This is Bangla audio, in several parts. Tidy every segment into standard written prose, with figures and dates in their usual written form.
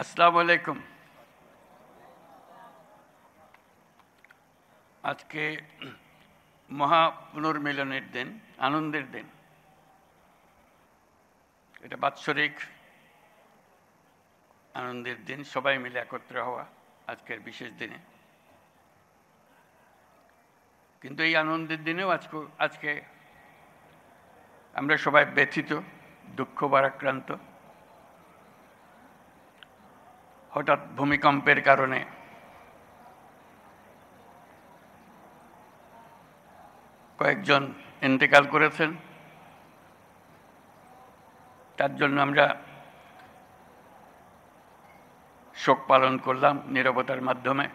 আসসালামু আলাইকুম। আজকে মহা পুনর্মিলনের দিন, আনন্দের দিন। এটা বাৎসরিক আনন্দের দিন, সবাই মিলে একত্র হওয়া আজকের বিশেষ দিনে। কিন্তু এই আনন্দের দিনেও আজকে আমরা সবাই ব্যথিত, দুঃখ ভারাক্রান্ত। হঠাৎ ভূমিকম্পের কারণে কয়েকজন ইন্তেকাল করেছেন, তার জন্য আমরা শোক পালন করলাম নীরবতার মাধ্যমে।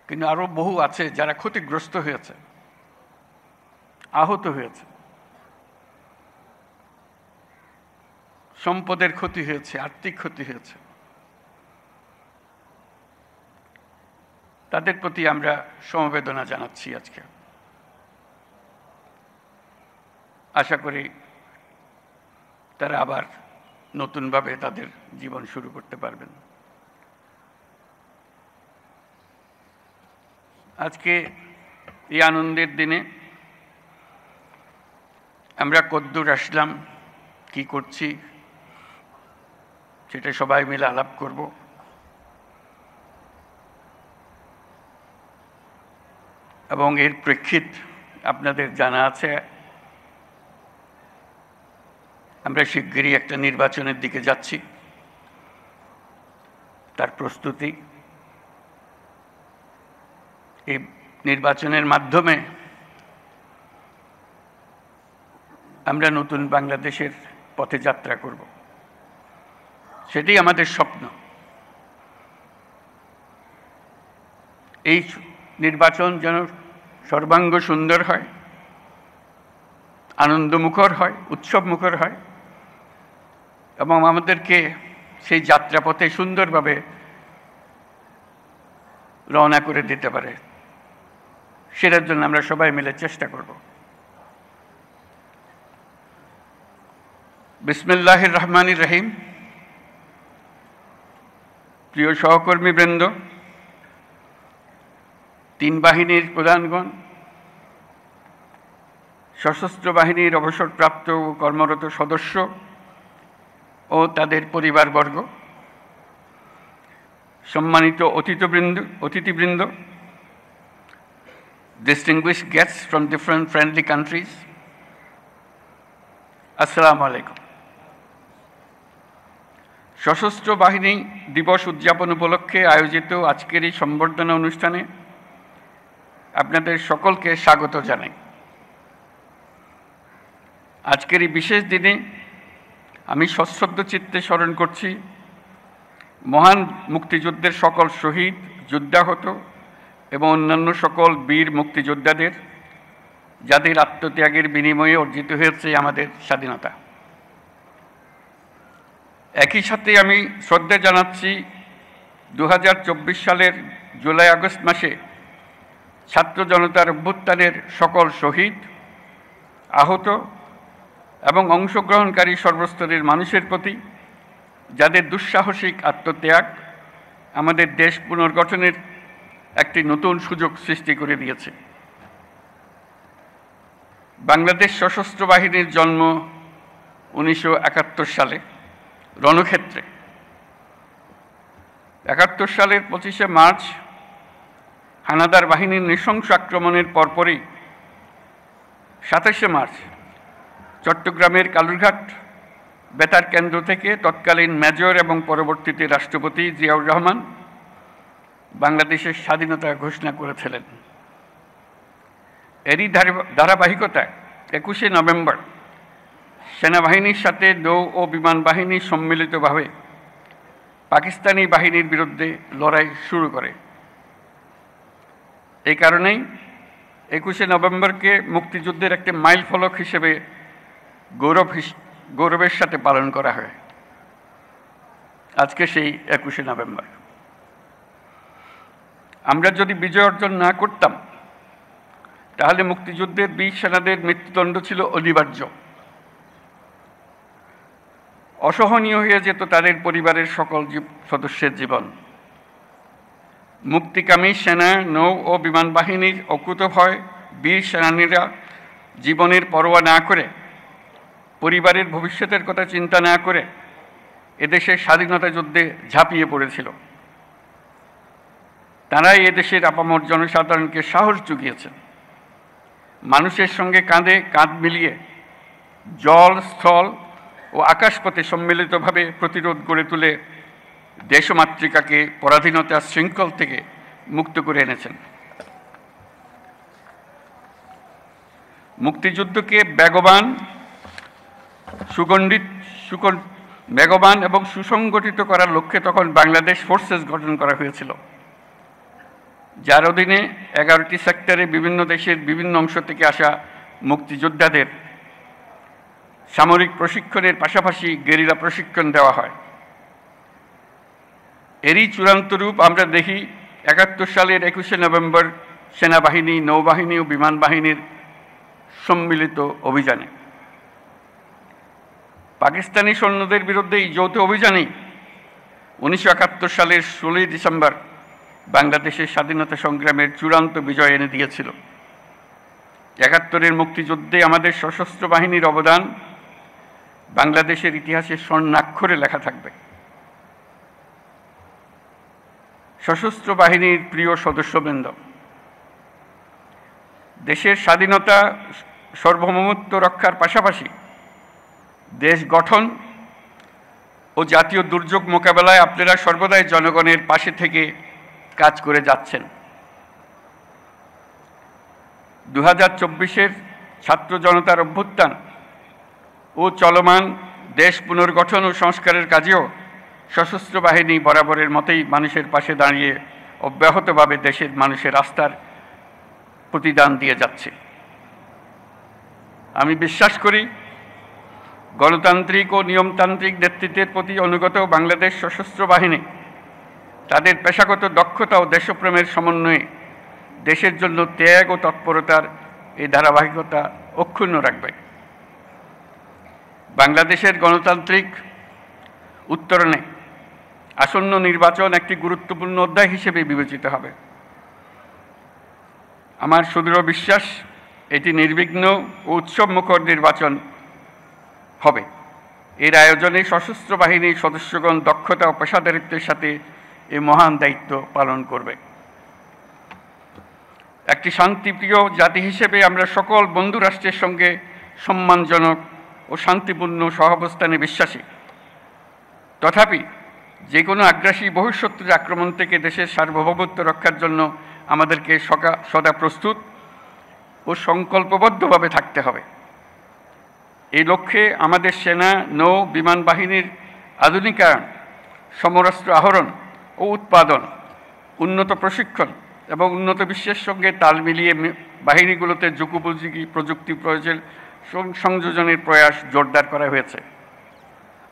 কিন্তু আরো বহু আছে যারা ক্ষতিগ্রস্ত হয়েছে, আহত হয়েছে, সম্পদের ক্ষতি হয়েছে, আর্থিক ক্ষতি হয়েছে। তাদের প্রতি আমরা সমবেদনা জানাচ্ছি আজকে। আশা করি তারা আবার নতুনভাবে তাদের জীবন শুরু করতে পারবেন। আজকে এই আনন্দের দিনে আমরা কদ্দূর আসলাম, কি করছি, সেটা সবাই মিলে আলাপ করব। এবং এর প্রেক্ষিত আপনাদের জানা আছে, আমরা শিগগিরই একটা নির্বাচনের দিকে যাচ্ছি, তার প্রস্তুতি। এই নির্বাচনের মাধ্যমে আমরা নতুন বাংলাদেশের পথে যাত্রা করব, সেটাই আমাদের স্বপ্ন। এই নির্বাচন যেন সর্বাঙ্গ সুন্দর হয়, আনন্দমুখর হয়, উৎসবমুখর হয়, এবং আমাদেরকে সেই যাত্রাপথে সুন্দরভাবে রওনা করে দিতে পারে, সেটার জন্য আমরা সবাই মিলে চেষ্টা করব। বিসমিল্লাহির রহমানির রহিম। প্রিয় সহকর্মীবৃন্দ, তিন বাহিনীর প্রধানগণ, সশস্ত্র বাহিনীর অবসরপ্রাপ্ত ও কর্মরত সদস্য ও তাদের পরিবারবর্গ, সম্মানিত অতিথিবৃন্দ, distinguished guests from different friendly countries, আসসালামু আলাইকুম। সশস্ত্র বাহিনী দিবস উদযাপন উপলক্ষে আয়োজিত আজকের এই সম্বর্ধনা অনুষ্ঠানে আপনাদের সকলকে স্বাগত জানাই। আজকের এই বিশেষ দিনে আমি সশ্রদ্ধ চিত্তে স্মরণ করছি মহান মুক্তিযুদ্ধের সকল শহীদ, যুদ্ধাহত এবং অন্যান্য সকল বীর মুক্তিযোদ্ধাদের, যাদের আত্মত্যাগের বিনিময়ে অর্জিত হয়েছে আমাদের স্বাধীনতা। একই সাথে আমি শ্রদ্ধা জানাচ্ছি 2024 সালের জুলাই আগস্ট মাসে ছাত্র জনতার অভ্যুত্থানের সকল শহীদ, আহত এবং অংশগ্রহণকারী সর্বস্তরের মানুষের প্রতি, যাদের দুঃসাহসিক আত্মত্যাগ আমাদের দেশ পুনর্গঠনের একটি নতুন সুযোগ সৃষ্টি করে দিয়েছে। বাংলাদেশ সশস্ত্র বাহিনীর জন্ম 1971 সালে রণক্ষেত্রে। 71 সালের 25শে মার্চ হানাদার বাহিনীর নৃশংস আক্রমণের পরপরই 27শে মার্চ চট্টগ্রামের কালুরঘাট বেতার কেন্দ্র থেকে তৎকালীন মেজর এবং পরবর্তীতে রাষ্ট্রপতি জিয়াউর রহমান বাংলাদেশের স্বাধীনতা ঘোষণা করেছিলেন। এরই ধারাবাহিকতায় 21শে নভেম্বর সেনাবাহিনীর সাথে নৌ ও বিমান বাহিনী সম্মিলিতভাবে পাকিস্তানি বাহিনীর বিরুদ্ধে লড়াই শুরু করে। এই কারণেই 21শে নভেম্বরকে মুক্তিযুদ্ধের একটি মাইল ফলক হিসেবে গৌরবের সাথে পালন করা হয়। আজকে সেই 21শে নভেম্বর। আমরা যদি বিজয় অর্জন না করতাম, তাহলে মুক্তিযুদ্ধের বীর সেনাদের মৃত্যুদণ্ড ছিল অনিবার্য। অসহনীয় হয়ে যেত তাদের পরিবারের সকল সদস্যের জীবন। মুক্তিকামী সেনা, নৌ ও বিমান বাহিনীর অকুতভয় বীর সেনানীরা জীবনের পরোয়া না করে, পরিবারের ভবিষ্যতের কথা চিন্তা না করে এদেশের স্বাধীনতা যুদ্ধে ঝাঁপিয়ে পড়েছিল। তারাই এদেশের আপামর জনসাধারণকে সাহস জুগিয়েছেন। মানুষের সঙ্গে কাঁধে কাঁধ মিলিয়ে জল, স্থল ও আকাশপথে সম্মিলিতভাবে প্রতিরোধ গড়ে তুলে দেশমাতৃকাকে পরাধীনতার শৃঙ্খল থেকে মুক্ত করে এনেছেন। মুক্তিযুদ্ধকে বেগবান এবং সুসংগঠিত করার লক্ষ্যে তখন বাংলাদেশ ফোর্সেস গঠন করা হয়েছিল, যার অধীনে 11টি সেক্টরে বিভিন্ন দেশের বিভিন্ন অংশ থেকে আসা মুক্তিযোদ্ধাদের সামরিক প্রশিক্ষণের পাশাপাশি গেরিলা প্রশিক্ষণ দেওয়া হয়। এরই চূড়ান্ত রূপ আমরা দেখি 71 সালের 21শে নভেম্বর সেনাবাহিনী, নৌবাহিনী ও বিমান বাহিনীর সম্মিলিত অভিযানে। পাকিস্তানি সৈন্যদের বিরুদ্ধে এই যৌথ অভিযানেই 1971 সালের 16ই ডিসেম্বর বাংলাদেশের স্বাধীনতা সংগ্রামের চূড়ান্ত বিজয় এনে দিয়েছিল। 71-এর মুক্তিযুদ্ধে আমাদের সশস্ত্র বাহিনীর অবদান বাংলাদেশের ইতিহাসে স্বর্ণাক্ষরে লেখা থাকবে। সশস্ত্র বাহিনীর প্রিয় সদস্যবৃন্দ, দেশের স্বাধীনতা সার্বভৌমত্ব রক্ষার পাশাপাশি দেশ গঠন ও জাতীয় দুর্যোগ মোকাবেলায় আপনারা সর্বদাই জনগণের পাশে থেকে কাজ করে যাচ্ছেন। 2024-এর ছাত্র জনতার অভ্যুত্থান ও চলমান দেশ পুনর্গঠন ও সংস্কারের কাজেও সশস্ত্র বাহিনী বরাবরের মতোই মানুষের পাশে দাঁড়িয়ে অব্যাহতভাবে দেশের মানুষের আস্থার প্রতিদান দিয়ে যাচ্ছে। আমি বিশ্বাস করি, গণতান্ত্রিক ও নিয়মতান্ত্রিক নেতৃত্বের প্রতি অনুগত বাংলাদেশ সশস্ত্র বাহিনী তাদের পেশাগত দক্ষতা ও দেশপ্রেমের সমন্বয়ে দেশের জন্য ত্যাগ ও তৎপরতার এই ধারাবাহিকতা অক্ষুণ্ণ রাখবে। বাংলাদেশের গণতান্ত্রিক উত্তরণে আসন্ন নির্বাচন একটি গুরুত্বপূর্ণ অধ্যায় হিসেবে বিবেচিত হবে। আমার সুদৃঢ় বিশ্বাস, এটি নির্বিঘ্ন ও উৎসবমুখর নির্বাচন হবে। এর আয়োজনে সশস্ত্র বাহিনীর সদস্যগণ দক্ষতা ও পেশাদারিত্বের সাথে এই মহান দায়িত্ব পালন করবে। একটি শান্তিপ্রিয় জাতি হিসেবে আমরা সকল বন্ধু রাষ্ট্রের সঙ্গে সম্মানজনক ও শান্তিপূর্ণ সহাবস্থানে বিশ্বাসী। তথাপি যে কোনো আগ্রাসী বহিঃশত্রুর আক্রমণ থেকে দেশের সার্বভৌমত্ব রক্ষার জন্য আমাদেরকে সদা প্রস্তুত ও সংকল্পবদ্ধভাবে থাকতে হবে। এই লক্ষ্যে আমাদের সেনা, নৌ, বিমান বাহিনীর আধুনিকায়ন, সমরাস্ত্র আহরণ ও উৎপাদন, উন্নত প্রশিক্ষণ এবং উন্নত বিশ্বের সঙ্গে তাল মিলিয়ে বাহিনীগুলোতে যুগোপযোগী প্রযুক্তি প্রয়োগের সংযোজনের প্রয়াস জোরদার করা হয়েছে।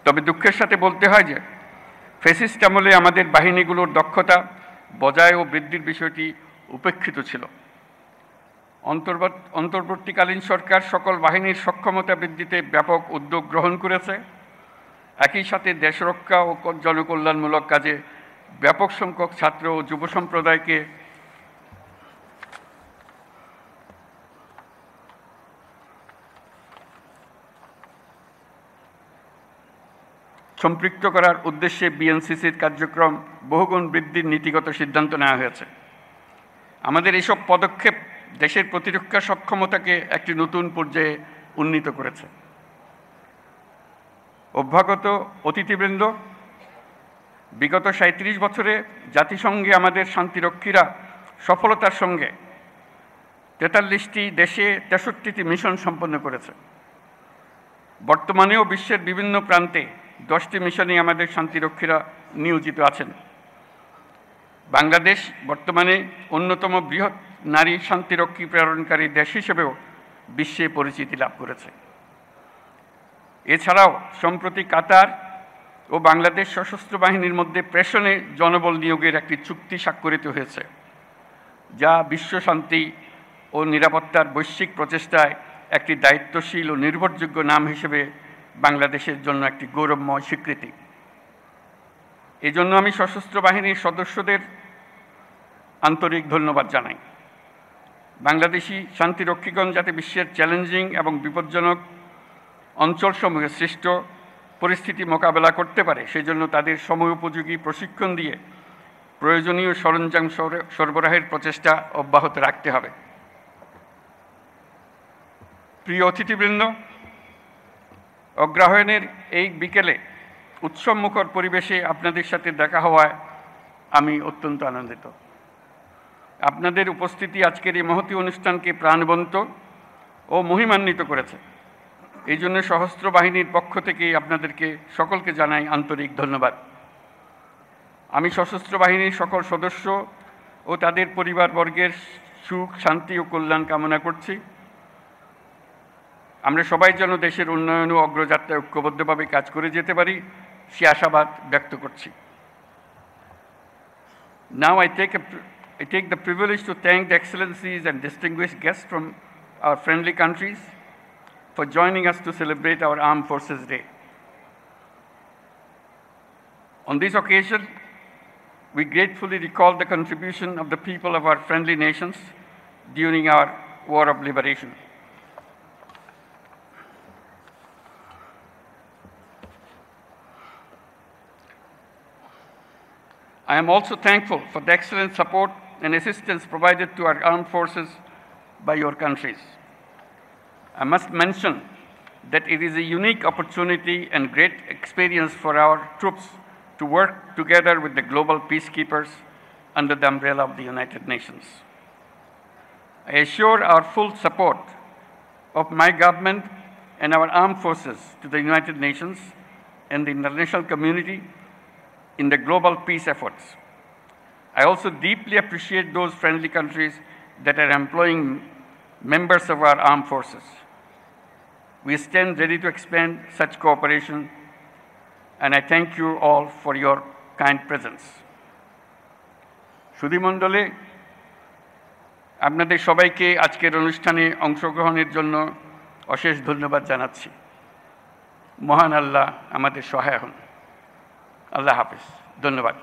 তবে দুঃখের সাথে বলতে হয় যে ফ্যাসিস্ট আমলে আমাদের বাহিনীগুলোর দক্ষতা বজায় ও বৃদ্ধির বিষয়টি উপেক্ষিত ছিল। অন্তর্বর্তীকালীন সরকার সকল বাহিনীর সক্ষমতা বৃদ্ধিতে ব্যাপক উদ্যোগ গ্রহণ করেছে। একই সাথে দেশরক্ষা ও জনকল্যাণমূলক কাজে ব্যাপক সংখ্যক ছাত্র ও যুব সম্প্রদায়কে সম্পৃক্ত করার উদ্দেশ্যে বিএনসিসির কার্যক্রম বহুগুণ বৃদ্ধির নীতিগত সিদ্ধান্ত নেওয়া হয়েছে। আমাদের এইসব পদক্ষেপ দেশের প্রতিরক্ষা সক্ষমতাকে একটি নতুন পর্যায়ে উন্নীত করেছে। অভ্যাগত অতিথিবৃন্দ, বিগত 37 বছরে জাতিসংঘে আমাদের শান্তিরক্ষীরা সফলতার সঙ্গে 43টি দেশে 63টি মিশন সম্পন্ন করেছে। বর্তমানেও বিশ্বের বিভিন্ন প্রান্তে 10টি মিশনে আমাদের শান্তিরক্ষীরা নিয়োজিত আছেন। বাংলাদেশ বর্তমানে অন্যতম বৃহৎ নারী শান্তিরক্ষী প্রেরণকারী দেশ হিসেবেও বিশ্বে পরিচিতি লাভ করেছে। এছাড়াও সম্প্রতি কাতার ও বাংলাদেশ সশস্ত্র বাহিনীর মধ্যে প্রেষণে জনবল নিয়োগের একটি চুক্তি স্বাক্ষরিত হয়েছে, যা বিশ্ব শান্তি ও নিরাপত্তার বৈশ্বিক প্রচেষ্টায় একটি দায়িত্বশীল ও নির্ভরযোগ্য নাম হিসেবে বাংলাদেশের জন্য একটি গৌরবময় স্বীকৃতি। এই জন্য আমি সশস্ত্র বাহিনীর সদস্যদের আন্তরিক ধন্যবাদ জানাই। বাংলাদেশি শান্তিরক্ষীগণ যাতে বিশ্বের চ্যালেঞ্জিং এবং বিপজ্জনক অঞ্চলসমূহে সৃষ্ট পরিস্থিতি মোকাবেলা করতে পারে, সেই জন্য তাদের সময়োপযোগী প্রশিক্ষণ দিয়ে প্রয়োজনীয় সরঞ্জাম সরবরাহের প্রচেষ্টা অব্যাহত রাখতে হবে। প্রিয় অতিথিবৃন্দ, অগ্রহায়ণের এই বিকেলে উৎসবমুখর পরিবেশে আপনাদের সাথে দেখা হওয়ায় আমি অত্যন্ত আনন্দিত। আপনাদের উপস্থিতি আজকের এই মহতী অনুষ্ঠানকে প্রাণবন্ত ও মহিমান্বিত করেছে। এই জন্য সশস্ত্র বাহিনীর পক্ষ থেকে আপনাদেরকে সকলকে জানাই আন্তরিক ধন্যবাদ। আমি সশস্ত্র বাহিনীর সকল সদস্য ও তাদের পরিবারবর্গের সুখ, শান্তি ও কল্যাণ কামনা করছি। আমরা সবাই যেন দেশের উন্নয়ন ও অগ্রযাত্রায় ঐক্যবদ্ধভাবে কাজ করে যেতে পারি, সে আশাবাদ ব্যক্ত করছি। Now I take the privilege to thank the excellencies and distinguished guests from our friendly countries for joining us to celebrate our Armed Forces Day. On this occasion, we gratefully recall the contribution of the people of our friendly nations during our War of Liberation. I am also thankful for the excellent support and assistance provided to our armed forces by your countries. I must mention that it is a unique opportunity and great experience for our troops to work together with the global peacekeepers under the umbrella of the United Nations. I assure our full support of my government and our armed forces to the United Nations and the international community in the global peace efforts. I also deeply appreciate those friendly countries that are employing members of our armed forces. We stand ready to expand such cooperation, and I thank you all for your kind presence. সুধীমণ্ডলে আপনাদের সবাইকে আজকের অনুষ্ঠানে অংশগ্রহণের জন্য অশেষ ধন্যবাদ জানাচ্ছি। মহান আল্লাহ আমাদের সহায় হন। আল্লাহ হাফেজ। ধন্যবাদ।